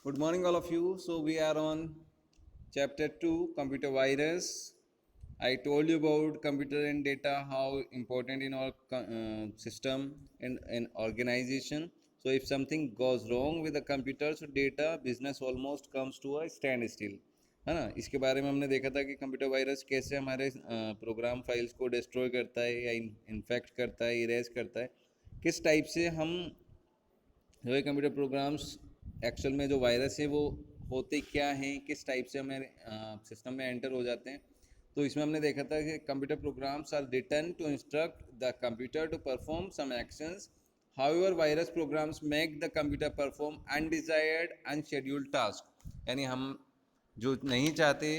Good morning, all of you. So, we are on chapter 2 computer virus. I told you about computer and data, how important in our system and organization. So, if something goes wrong with the computer, so data business almost comes to a standstill. है ना, इसके बारे में हमने देखा था कि computer virus कैसे हमारे प्रोग्राम फाइल्स को डिस्ट्रॉय करता है या इन्फेक्ट करता है, इरेज करता है, किस टाइप से हम जो ये कंप्यूटर प्रोग्राम्स एक्चुअल में जो वायरस है वो होते क्या हैं, किस टाइप से हमारे सिस्टम में एंटर हो जाते हैं। तो इसमें हमने देखा था कि computer programs are written to instruct the computer to perform some actions. However virus programs make the computer perform undesired unscheduled task, यानी हम जो नहीं चाहते,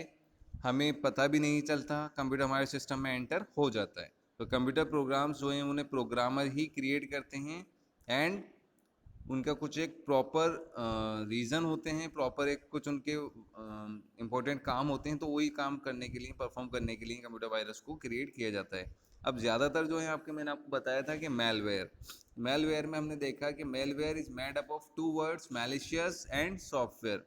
हमें पता भी नहीं चलता, कंप्यूटर हमारे सिस्टम में एंटर हो जाता है। तो कंप्यूटर प्रोग्राम्स जो हैं उन्हें प्रोग्रामर ही क्रिएट करते हैं एंड उनका कुछ एक प्रॉपर रीज़न होते हैं, प्रॉपर एक कुछ उनके इम्पोर्टेंट काम होते हैं, तो वही काम करने के लिए, परफॉर्म करने के लिए कंप्यूटर वायरस को क्रिएट किया जाता है। अब ज़्यादातर जो है आपके, मैंने आपको बताया था कि मेलवेयर में हमने देखा कि malware is made up of two words, malicious and software.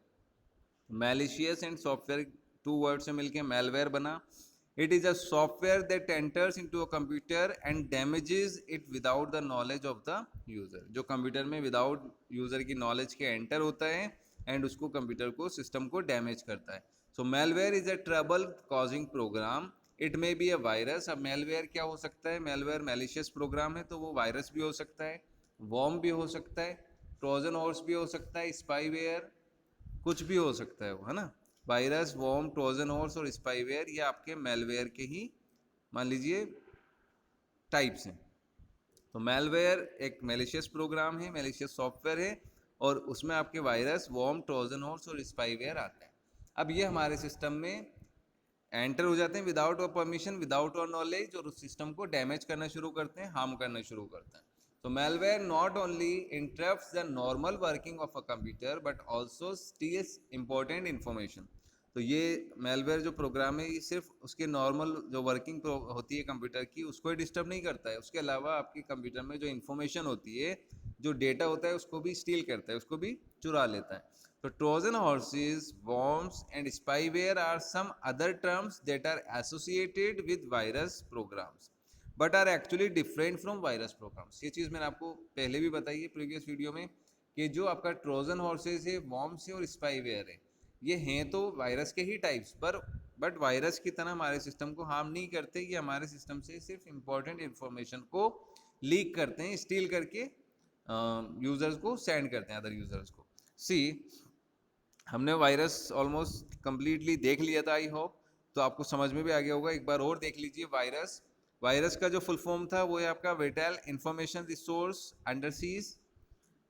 Malicious and software two word से मिलके मेलवेयर बना। It is a software that enters into a computer and damages it without the knowledge of the user, जो computer में without user की knowledge के enter होता है and उसको कंप्यूटर को, सिस्टम को डैमेज करता है। So malware is a trouble causing program, it may be a virus. अब मेलवेयर क्या हो सकता है? मेलवेयर मैलिशियस प्रोग्राम है तो वो वायरस भी हो सकता है, वॉर्म भी हो सकता है, ट्रोजन हॉर्स भी हो सकता है, स्पाईवेयर, कुछ भी हो सकता है वो, है ना। वायरस, वॉर्म, ट्रोजन हॉर्स और स्पाईवेयर ये आपके मेलवेयर के ही मान लीजिए टाइप्स हैं। तो मेलवेयर एक मैलिशियस प्रोग्राम है, मैलिशियस सॉफ्टवेयर है, और उसमें आपके वायरस, वॉर्म, ट्रोजन हॉर्स और स्पाईवेयर आते हैं। अब ये हमारे सिस्टम में एंटर हो जाते हैं विदाउट और परमिशन, विदाउट और नॉलेज, और उस सिस्टम को डैमेज करना शुरू करते हैं, हार्म करना शुरू करते हैं। तो malware not only interrupts the normal working of a computer but also steals important information. तो ये मेलवेयर जो प्रोग्राम है, ये सिर्फ उसके नॉर्मल जो वर्किंग होती है कंप्यूटर की, उसको ही डिस्टर्ब नहीं करता है, उसके अलावा आपके कंप्यूटर में जो इन्फॉर्मेशन होती है, जो डेटा होता है, उसको भी स्टील करता है, उसको भी चुरा लेता है। So Trojan horses, worms, and spyware are some other terms that are associated with virus programs, but are actually different from virus programs. ये चीज़ मैंने आपको पहले भी बताई है प्रीवियस वीडियो में कि जो आपका ट्रोजन हॉर्सेस है, वॉर्म्स है और स्पाईवेयर है, ये हैं तो वायरस के ही टाइप्स, पर बट वायरस की तरह हमारे सिस्टम को हार्म नहीं करते। ये हमारे सिस्टम से सिर्फ इंपॉर्टेंट इन्फॉर्मेशन को लीक करते हैं, स्टील करके यूज़र्स को सेंड करते हैं, अदर यूज़र्स को। सी, हमने वायरस ऑलमोस्ट कंप्लीटली देख लिया था, आई होप तो आपको समझ में भी आ गया होगा। एक बार और देख लीजिए। वायरस, वायरस का जो फुल फॉर्म था वो है आपका vital information resource under seize.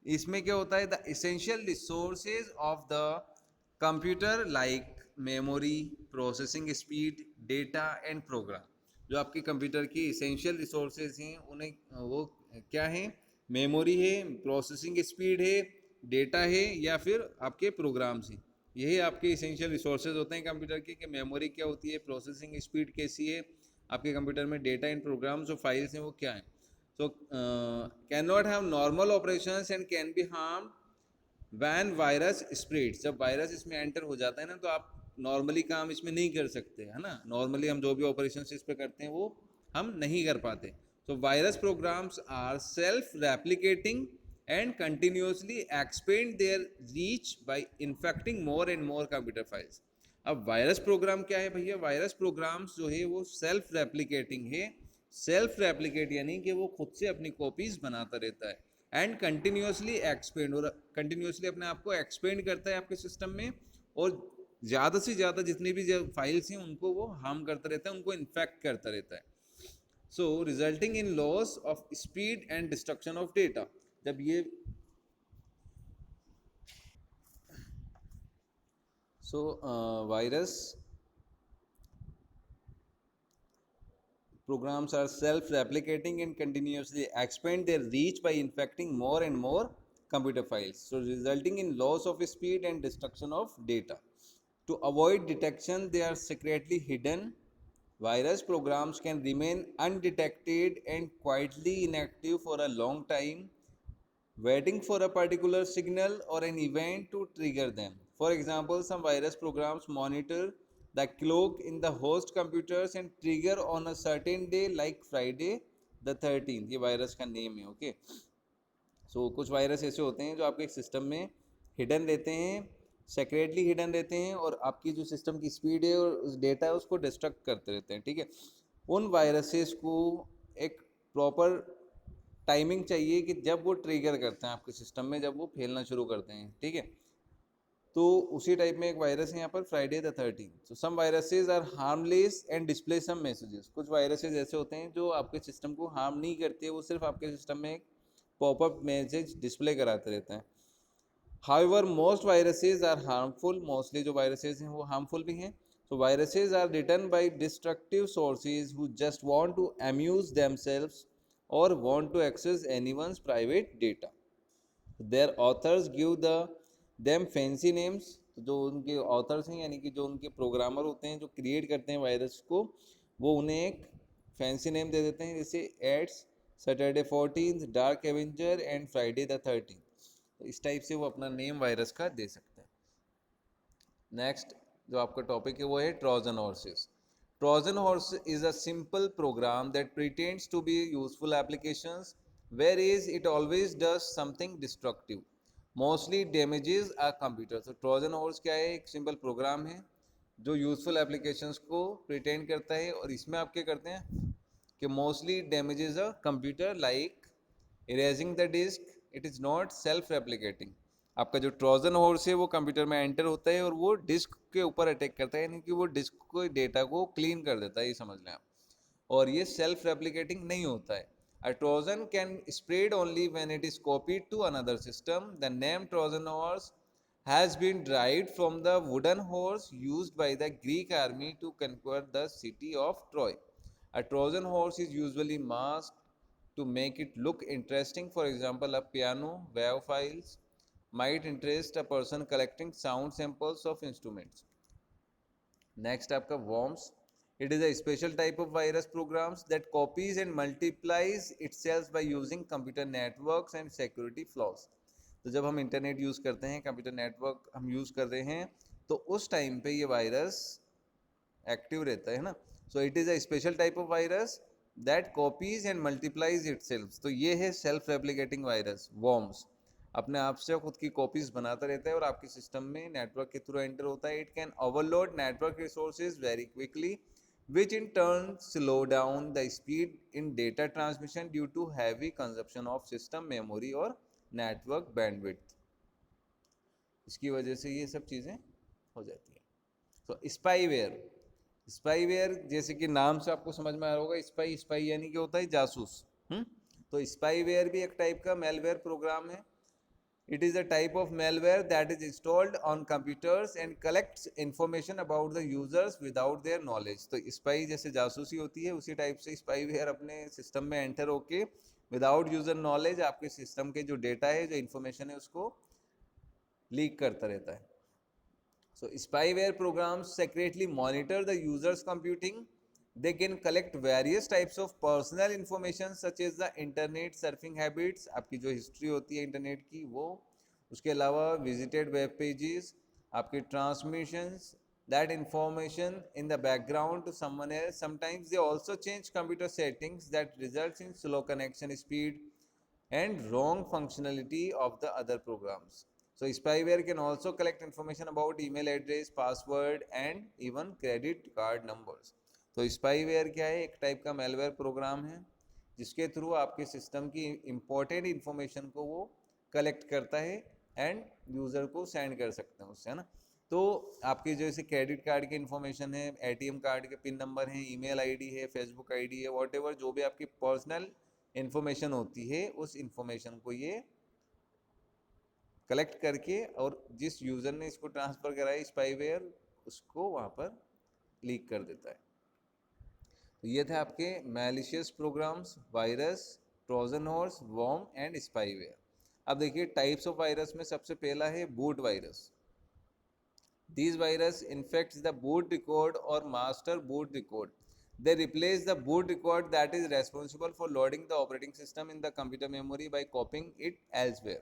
इसमें क्या होता है? The essential resources of the computer like memory, processing speed, data and program. जो आपके कंप्यूटर की इसेंशियल रिसोर्सेज हैं उन्हें वो क्या है? मेमोरी है, प्रोसेसिंग स्पीड है, डेटा है, या फिर आपके प्रोग्राम्स हैं। यही आपके इसेंशियल रिसोर्सेज होते हैं कंप्यूटर के, कि मेमोरी क्या होती है, प्रोसेसिंग स्पीड कैसी है आपके कंप्यूटर में, डेटा एंड प्रोग्राम्स जो फाइल्स हैं वो क्या हैं। So cannot have normal operations and can be harmed when virus spreads। जब वायरस इसमें एंटर हो जाता है ना, तो आप नॉर्मली काम इसमें नहीं कर सकते, है ना। नॉर्मली हम जो भी ऑपरेशन इस पे करते हैं वो हम नहीं कर पाते। So virus programs are self-replicating and continuously expand their reach by infecting more and more computer files। अब वायरस प्रोग्राम क्या है भैया? वायरस प्रोग्राम्स जो है वो सेल्फ रेप्लिकेटिंग है। सेल्फ रेप्लिकेट यानी कि वो खुद से अपनी कॉपीज बनाता रहता है एंड कंटिन्यूसली एक्सपेंड, और कंटिन्यूसली अपने आप को एक्सपेंड करता है आपके सिस्टम में, और ज़्यादा से ज़्यादा जितनी भी फाइल्स हैं उनको वो हार्म करता रहता है, उनको इन्फेक्ट करता रहता है। So resulting in loss of speed and destruction of data. जब ये virus programs are self-replicating and continuously expand their reach by infecting more and more computer files, so resulting in loss of speed and destruction of data. To avoid detection, they are secretly hidden. Virus programs can remain undetected and quietly inactive for a long time waiting for a particular signal or an event to trigger them. For example, some virus programs monitor the clock in the host computers and trigger on a certain day like Friday the 13th. ये virus का name है, okay. सो कुछ virus ऐसे होते हैं जो आपके system में हिडन रहते हैं, सेक्रेटली हिडन रहते हैं, और आपकी जो सिस्टम की स्पीड है और उस डेटा है उसको डिस्ट्रक्ट करते रहते हैं, ठीक है. उन वायरसेस को एक प्रॉपर टाइमिंग चाहिए कि जब वो ट्रिगर करते हैं आपके सिस्टम में, जब वो फैलना शुरू करते हैं, ठीक है. तो उसी टाइप में एक वायरस है यहाँ पर Friday the 13th. So some viruses are harmless and display some messages. कुछ वायरसेस ऐसे होते हैं जो आपके सिस्टम को हार्म नहीं करते, वो सिर्फ आपके सिस्टम में एक पॉपअप मैसेज डिस्प्ले कराते रहते हैं. However most viruses are harmful. Mostly जो वायरसेस हैं वो हार्मफुल भी हैं. So viruses are written by destructive sources who just want to amuse themselves or want to access anyone's private data. Their authors give them fancy names. तो जो उनके authors हैं यानी कि जो उनके प्रोग्रामर होते हैं जो क्रिएट करते हैं वायरस को, वो उन्हें एक फैंसी नेम दे देते हैं, जैसे AIDS, Saturday 14th, dark avenger and Friday the 13th. तो इस टाइप से वो अपना नेम वायरस का दे सकते हैं. नेक्स्ट जो आपका टॉपिक है वो है Trojan horses. Trojan horse is a simple program that pretends to be useful applications where is it always does something destructive, mostly damages a computer. तो ट्रोजन हॉर्स क्या है? एक सिंपल प्रोग्राम है जो यूजफुल एप्लीकेशंस को pretend करता है, और इसमें आप क्या करते हैं कि mostly damages a computer like erasing the disk. It is not self replicating. आपका जो ट्रोजन हॉर्स है वो कंप्यूटर में एंटर होता है और वो डिस्क के ऊपर अटैक करता है, यानी कि वो डिस्क को डेटा को क्लीन कर देता है, ये समझ लें आप. और ये सेल्फ रेप्लिकेटिंग नहीं होता है. A Trojan can spread only when it is copied to another system. The name Trojan horse has been derived from the wooden horse used by the Greek army to conquer the city of Troy. A Trojan horse is usually masked to make it look interesting. For example, a piano wave files might interest a person collecting sound samples of instruments. Next आपका worms. It is a special type of virus programs that copies and multiplies itself by using computer networks and security flaws. तो जब हम internet use करते हैं, computer network हम use कर रहे हैं, तो उस टाइम पे ये वायरस एक्टिव रहता है ना. So it is a special type of virus that copies and multiplies itself. तो ये है सेल्फ रेप्लिकेटिंग वायरस वॉर्म्स. अपने आप से खुद की कॉपीज बनाता रहता है और आपके सिस्टम में नेटवर्क के थ्रू एंटर होता है. It can overload network resources very quickly which in turn slow down the speed in data transmission due to heavy consumption of system memory और network bandwidth. इसकी वजह से ये सब चीज़ें हो जाती हैं. तो स्पाईवेयर. स्पाईवेयर जैसे कि नाम से आपको समझ में आ रहा होगा, स्पाई स्पाई यानी कि होता है जासूस. तो स्पाईवेयर भी एक टाइप का मेलवेयर प्रोग्राम है. It is a type of malware that is installed on computers and collects information about the users without their knowledge. तो स्पाई जैसे जासूसी होती है, उसी टाइप से स्पाईवेयर अपने सिस्टम में एंटर होके विदाउट यूजर नॉलेज आपके सिस्टम के जो डेटा है, जो इन्फॉर्मेशन है, उसको लीक करता रहता है. So spyware programs secretly monitor the user's computing. They can collect various types of personal information such as the internet surfing habits, आपकी जो हिस्ट्री होती है इंटरनेट की वो, उसके अलावा visited web pages, आपके transmissions, that information in the background to someone else. Sometimes they also change computer settings that results in slow connection speed and wrong functionality of the other programs. So spyware can also collect information about email address, password and even credit card numbers. तो spyware क्या है? एक type का malware programme है जिसके through आपके system की important information को वो कलेक्ट करता है एंड यूज़र को सेंड कर सकते हैं उससे, है ना. तो आपकी जैसे क्रेडिट कार्ड की इन्फॉर्मेशन है, एटीएम कार्ड के पिन नंबर हैं, ईमेल आईडी है, फेसबुक आईडी है, वॉटेवर जो भी आपकी पर्सनल इन्फॉर्मेशन होती है, उस इन्फॉर्मेशन को ये कलेक्ट करके और जिस यूज़र ने इसको ट्रांसफ़र कराया स्पाईवेयर, उसको वहाँ पर लीक कर देता है. तो ये थे आपके malicious programs, virus, Trojan horse, worm and spyware. अब देखिए टाइप्स ऑफ वायरस में सबसे पहला है boot virus. These virus infects the boot record or master boot record. They replace the boot record that is responsible for loading the operating system in the computer memory by copying it elsewhere.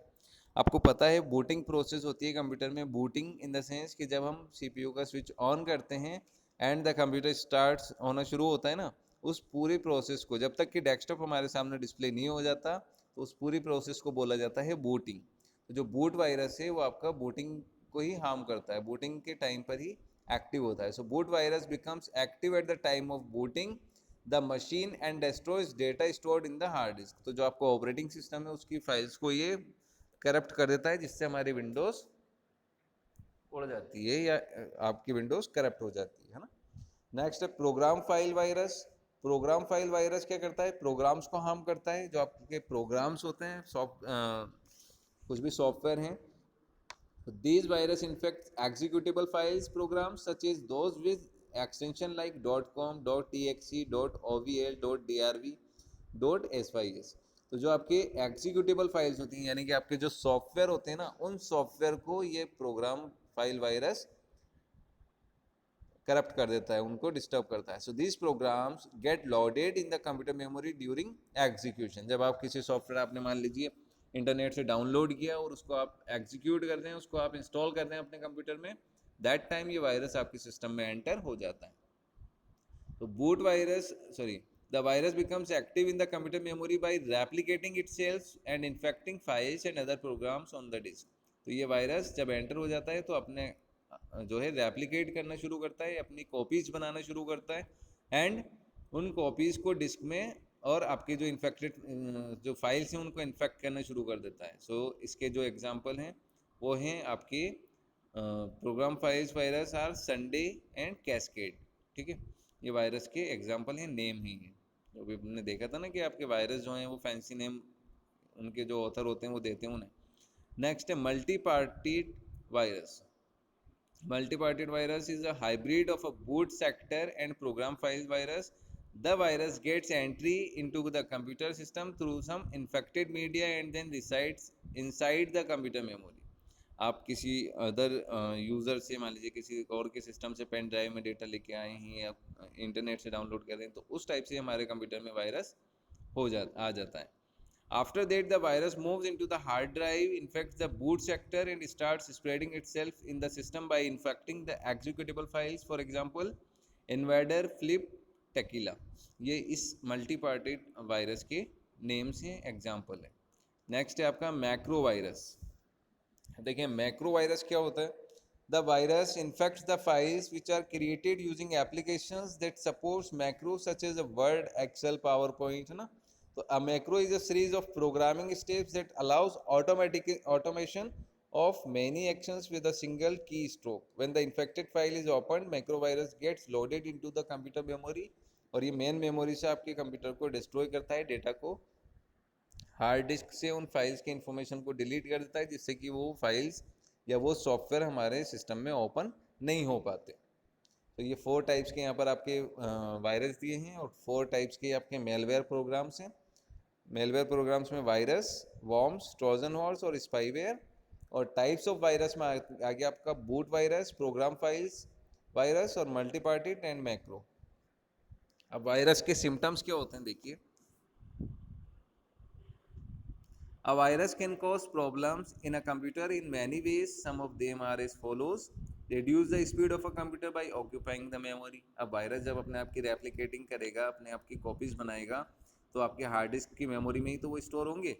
आपको पता है booting process होती है computer में, booting in the sense कि जब हम CPU का स्विच ऑन करते हैं एंड द कंप्यूटर स्टार्ट्स होना शुरू होता है ना, उस पूरी प्रोसेस को जब तक कि डेस्कटॉप हमारे सामने डिस्प्ले नहीं हो जाता तो उस पूरी प्रोसेस को बोला जाता है बूटिंग. तो जो बूट वायरस है वो आपका बूटिंग को ही हार्म करता है, बूटिंग के टाइम पर ही एक्टिव होता है. So boot virus becomes active at the time of booting the machine and destroys data stored in the hard disk. तो जो आपका ऑपरेटिंग सिस्टम है उसकी फाइल्स को ये करप्ट कर देता है, जिससे हमारी विंडोज उड़ जाती है या आपकी विंडोज करप्ट हो जाती है ना. नेक्स्ट है program file virus. Program file virus क्या करता है, प्रोग्राम्स को हार्म करता है. जो आपके प्रोग्राम्स होते हैं कुछ भी सॉफ्टवेयर हैं, these virus infect executable files programs such as those with extension like .com, .txt, .ovl, .drv, .sys. तो जो आपके एग्जीक्यूटेबल फाइल्स होती हैं यानी कि आपके जो सॉफ्टवेयर होते हैं ना, उन सॉफ्टवेयर को ये प्रोग्राम फाइल वायरस करप्ट कर देता है, उनको डिस्टर्ब करता है. So this programs get loaded in the computer memory during execution. जब आप किसी सॉफ्टवेयर आपने मान लीजिए इंटरनेट से डाउनलोड किया और उसको आप एग्जीक्यूट कर रहे हैं, उसको आप इंस्टॉल कर रहे हैं अपने कंप्यूटर में, दैट टाइम ये वायरस आपके सिस्टम में एंटर हो जाता है. तो boot virus the virus becomes active in the computer memory by replicating itself and infecting files and other programs on the disk. तो ये वायरस जब एंटर हो जाता है तो अपने जो है रेप्लिकेट करना शुरू करता है, अपनी कॉपीज बनाना शुरू करता है एंड उन कॉपीज को डिस्क में और आपके जो इन्फेक्टेड जो फाइल्स हैं उनको इन्फेक्ट करना शुरू कर देता है. सो इसके जो एग्जांपल हैं वो हैं आपके program files virus are Sunday and cascade. ठीक है, ये वायरस के एग्जांपल हैं, नेम ही है. जो भी हमने देखा था ना कि आपके वायरस जो हैं वो फैंसी नेम उनके जो ऑथर होते हैं वो देते हैं उन्हें. नेक्स्ट है multi partied virus. Multi-parted virus is a hybrid of a boot sector and program file virus. The virus gets entry into the computer system through some infected media and then resides inside the computer memory. आप किसी other user से मान लीजिए किसी और के system से pen drive में डेटा लेके आए हैं या इंटरनेट से डाउनलोड कर रहे हैं, तो उस टाइप से हमारे कंप्यूटर में वायरस आ जाता है. After that, the virus moves into the hard drive, infects the boot sector, and starts spreading itself in the system by infecting the executable files. For example, Invader, Flip, Tequila. ये इस मल्टीपार्टेड virus के names हैं, example है. Next है आपका macro virus. देखिए macro virus क्या होता है. The virus infects the files which are created using applications that supports macros such as Word, Excel, PowerPoint, है ना. So a macro is a series of programming steps that allows automation of many actions with a single keystroke. When the infected file is opened, macro virus gets loaded into the computer memory और ये main memory से आपके computer को destroy करता है, data को hard disk से उन फाइल्स की इंफॉर्मेशन को डिलीट कर देता है, जिससे कि वो फाइल्स या वो सॉफ्टवेयर हमारे सिस्टम में ओपन नहीं हो पाते. तो ये 4 टाइप्स के यहाँ पर आपके वायरस दिए हैं और 4 टाइप्स के आपके मेलवेयर प्रोग्राम्स हैं. मेलवेयर प्रोग्राम्स में वायरस, वॉर्म्स, ट्रोजन हॉर्स और स्पाईवेयर. और टाइप्स ऑफ वायरस में आगे आपका boot virus, programme files virus और मल्टीपार्टेड एंड मैक्रो. अब वायरस के सिम्टम्स क्या होते हैं देखिए. A virus can cause problems in a computer in many ways. Some of them are as follows. Reduce the speed of a computer by occupying the memory. अब virus जब अपने आप की रेप्लिकेटिंग करेगा, अपने आप की कॉपीज़ बनाएगा, तो आपके हार्ड डिस्क की मेमोरी में ही तो वो स्टोर होंगे.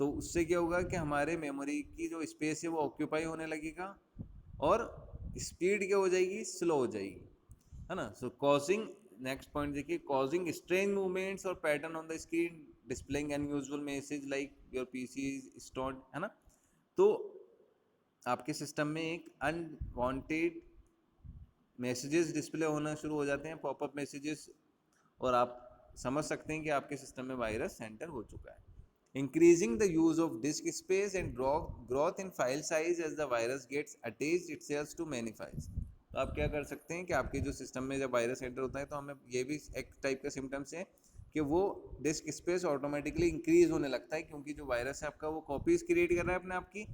तो उससे क्या होगा कि हमारे मेमोरी की जो स्पेस है वो ऑक्यूपाई होने लगेगा और स्पीड क्या हो जाएगी, स्लो हो जाएगी, है ना. सो कॉजिंग, नेक्स्ट पॉइंट देखिए, कॉजिंग स्ट्रेंज मूवमेंट्स और pattern on the screen, displaying unusual message like your PC is stored, है ना. तो आपके सिस्टम में एक अनवांटेड मैसेजेस डिस्प्ले होना शुरू हो जाते हैं, पॉपअप मैसेजेस, और आप समझ सकते हैं कि आपके सिस्टम में वायरस एंटर हो चुका है. Increasing the use of disk space and growth in file size as the virus gets attached itself to many files. तो आप क्या कर सकते हैं कि आपके जो सिस्टम में जब वायरस एंटर होता है तो हमें ये भी एक टाइप का सिम्टम्स है कि वो डिस्क स्पेस ऑटोमेटिकली इंक्रीज होने लगता है, क्योंकि जो वायरस है आपका वो कॉपीज़ क्रिएट कर रहा है अपने आप की,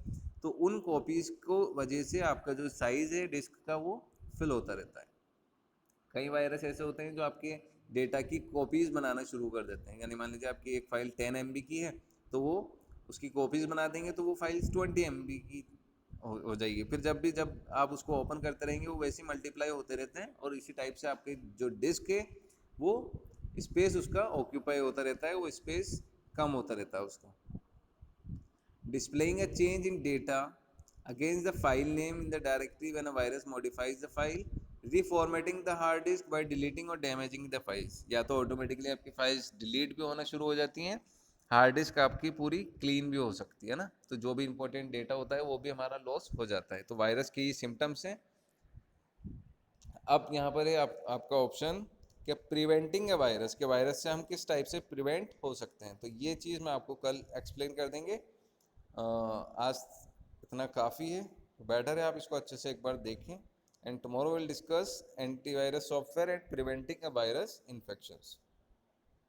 तो उन कॉपीज़ को वजह से आपका जो साइज़ है डिस्क का वो फिल होता रहता है. कई वायरस ऐसे होते हैं जो आपके डेटा की कॉपीज़ बनाना शुरू कर देते हैं। यानी मान लीजिए आपकी एक फ़ाइल 10 MB की है, तो वो उसकी कॉपीज़ बना देंगे, तो वो फाइल्स 20 MB की हो जाएगी। फिर जब आप उसको ओपन करते रहेंगे, वो वैसे ही मल्टीप्लाई होते रहते हैं, और इसी टाइप से आपके जो डिस्क है वो स्पेस उसका ऑक्यूपाई होता रहता है, वो स्पेस कम होता रहता है उसका। Displaying a change in data against the file name in the directory when a virus modifies the file, reformatting the hard disk by deleting or damaging the files। या तो ऑटोमेटिकली आपकी फाइल्स डिलीट भी होना शुरू हो जाती हैं, hard disk आपकी पूरी क्लीन भी हो सकती है ना, तो जो भी इंपॉर्टेंट डेटा होता है वो भी हमारा लॉस हो जाता है। तो वायरस के ये सिम्टम्स हैं। अब यहाँ पर है आपका ऑप्शन कि प्रिवेंटिंग ए वायरस, के वायरस से हम किस टाइप से प्रिवेंट हो सकते हैं, तो ये चीज़ मैं आपको कल एक्सप्लेन कर देंगे। आज इतना काफ़ी है, बेटर है आप इसको अच्छे से एक बार देखें। And tomorrow will discuss antivirus software and preventing a virus infections.